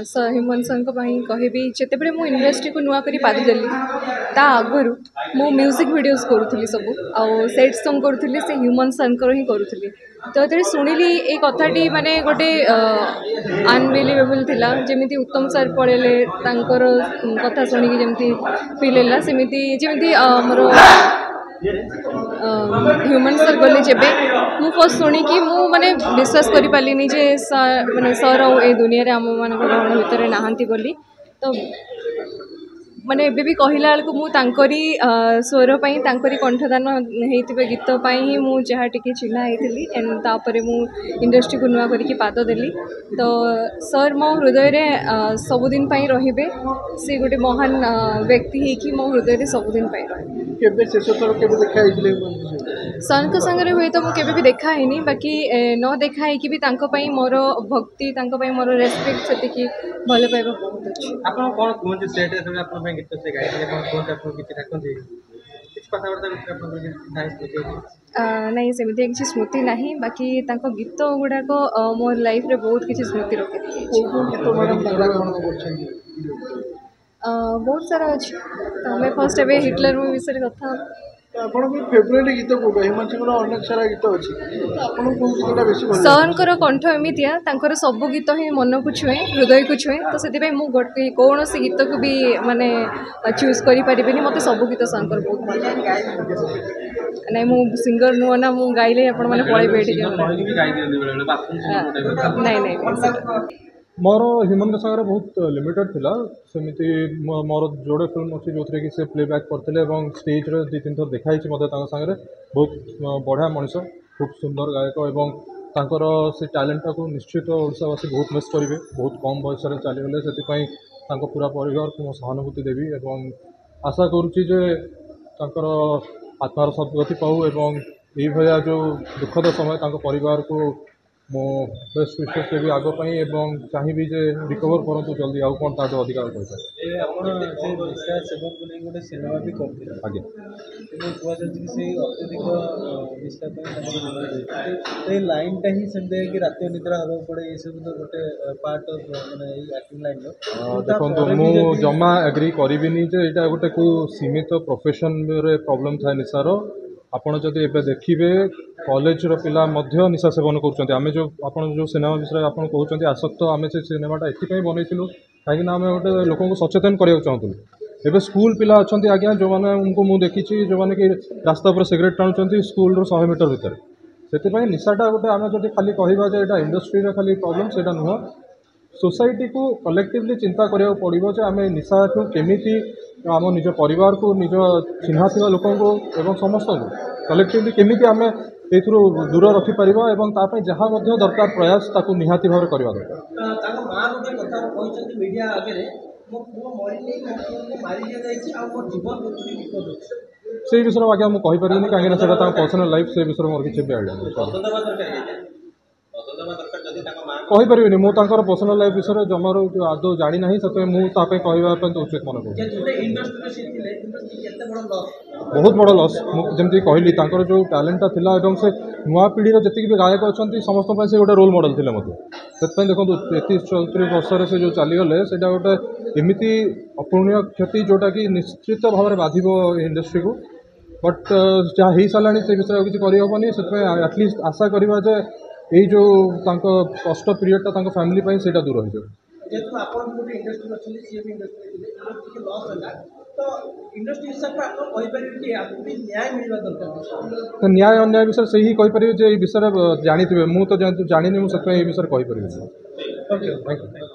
Sir Hemant sir कहबी जितेबले मु industry को नुआ करी पाद देली ता आगु मु म्यूजिक वीडियोस करूली सब आउ सेट सॉन्ग करूली से ह्यूमन सर ही करूली तो ये शुणिली ये कथाटी माने गोटे अनबिलीवेबल थिला जेमिति उत्तम सर पढ़ेले तांकर कथा शुणिकी जमती फील है सेमिति जेमिति मोर ह्यूमन सर गले जेबे मु फर्स्ट शुणिकी मु माने विश्वास करि पालिनी जे माने सर आ ए दुनिया रे आम मान गहण भितर नाहांती बोली तो माने एबे भी कहला बेलू मु तांकरी स्वर पाई तांकरी कंठदान होइतिबे गीत पाई ही मु जहा टिके चिन्हा हेतिली एंड तापरे मु इंडस्ट्री को नुआ करिकी पाद देली तो सर मो हृदय रे सबुदिन पाई रहिबे से गोटे महान व्यक्ति है कि मो हृदय रे सबुदिन पाई रहिबे केबे शेष थर केबे देखा हिजले सर के संगे हुए तो मुझे भी देखा है बाकी न देखा है कि भी तांको पाई मोर भक्ति तांको पाई मोर रेस्पेक्ट से भल पाइबा बहुत अच्छी आपन कोन कोन सेट रे आपन पे गीत से गाइले कोन कोन आपन किछि राखन किछ कथावार्ता बिषय आपन धाई स्मृति नहीं सेମିତି किसी स्मृति नहीं बाकी तांको गीत गुड़ाक मोर लाइफ रे बहुत किसी स्मृति रखी बहुत सारा अच्छी तो हमें फर्स्ट एवं हिटलर मूवी विषय कथा फेवरेट गीत कोटा हिमांशु अनेक सारा गीत अच्छी सरकर कंठ एमतिया तांकर सब गीत ही मन को छुए हृदय को छुए तो से मुझे कौन से गीत को भी माने चूज करें मत सब गीत सरकर बहुत भल ना मु सिंगर नुह ना मु गाइले आपण मैंने पड़े नहीं मोर ह्यूमन सागर बहुत लिमिटेड थिला सेमिति मोर जोड़े फिल्म अच्छी जो कि से प्लेबैक करते स्टेज रे 2-3 थर देखाई मत सागर बहुत बढ़िया मनीष खूब सुंदर गायक एवं तांकर से टैलेंटा को निश्चित ओडावासी बहुत मिस करेंगे बहुत कम बयस चलीगले से पूरा परिवार को सहानुभूति देवी एवं आशा करुच्ची जे तांकर आत्मार सद्गति पाऊ एवं ये जो दुखद समय परिवार को मो बेस्ट विशेष देवी आगपाई एवं चाहिए जे रिकवर करूँ जल्दी आउ कौन ताद अधिकार सेवक को नहीं गोटे सिनेमा भी करते आगे अत्यधिक लाइनटा ही सेमती कि रात निद्रा हवा पड़े ये सब तो गोटे पार्ट ऑफ माने एक्टिंग लाइन देखो मु जमा एग्री करिबिनी जे एटा गोटे को सीमित प्रोफेशन रे प्रॉब्लम था निसार आपण जदि एबे देखिबे कॉलेज रो पिला मध्य निशा सेवन करूछन्ते आमे जो आपण जो सिनेमा विषय आपण कहउछन्ते आसक्त आमे से सिनेमाटा एथि पई बनैथिलु काहे ना आमे गोटे लोक को सचेतन करिया चाहतु एबे स्कूल पिला अछन्ते आज्ञा जो माने उनको मु देखिछि जो माने कि रास्ता पर सिगरेट टाणुछन्ते स्कूल रो 100 मीटर भीतर सेति पई निशाटा गोटे आमे जदि खाली कहिबा जे एटा इंडस्ट्री रे खाली प्रॉब्लम सेटा नुह सोसाइटी को कलेक्टिवली चिंता करिया पड़िबो जे आमे निशा को केमिति आम निज परिवार को निज चिन्हा थिबा लोकों को एवं समस्त को कलेक्टिवली केमिति आमे एथुरो दूर रखि परिबा एवं ता पई जहां मध्ये दरकार प्रयास ताकू निहाती भाव करबा दरकार ताको मां गोटे कथा कहछन्ती मीडिया आगे रे मो पुओ मरि नै मो मारि दिया जायछि आ मो जीवन प्रति विपद अछि से विषय आगे हम कहि परिनी काहे ना सेटा ता पर्सनल लाइफ से विषय मोर किछि भी आइडिया कही पारिनी मु तांकर पर्सनल लाइफ विषय जमार आदौ जानी ना से मुझे कहवाई तो उचित मन बहुत बड़ लस जमी कहली जो टैलेंटा थिला से नुआ पीढ़ी जी भी गायक अच्छा समस्त से गोटे रोल मॉडल थे मत से देखो 33-34 वर्ष से जो चलीगले से गोटे एमती अपूर्णीय क्षति जोटा कि निश्चित भाव में बाधिब इंडस्ट्री को बट जहाँ हो सारा से विषय किसी करहबनी से एटलिस्ट आशा करवा जे यही जो कष्ट पीरियडटा फैमिली पाई से दूर हो न्याय अन्याय विषय से ही कहीपर विषय जानी मुझे जानी मुझे विषय कहीपर।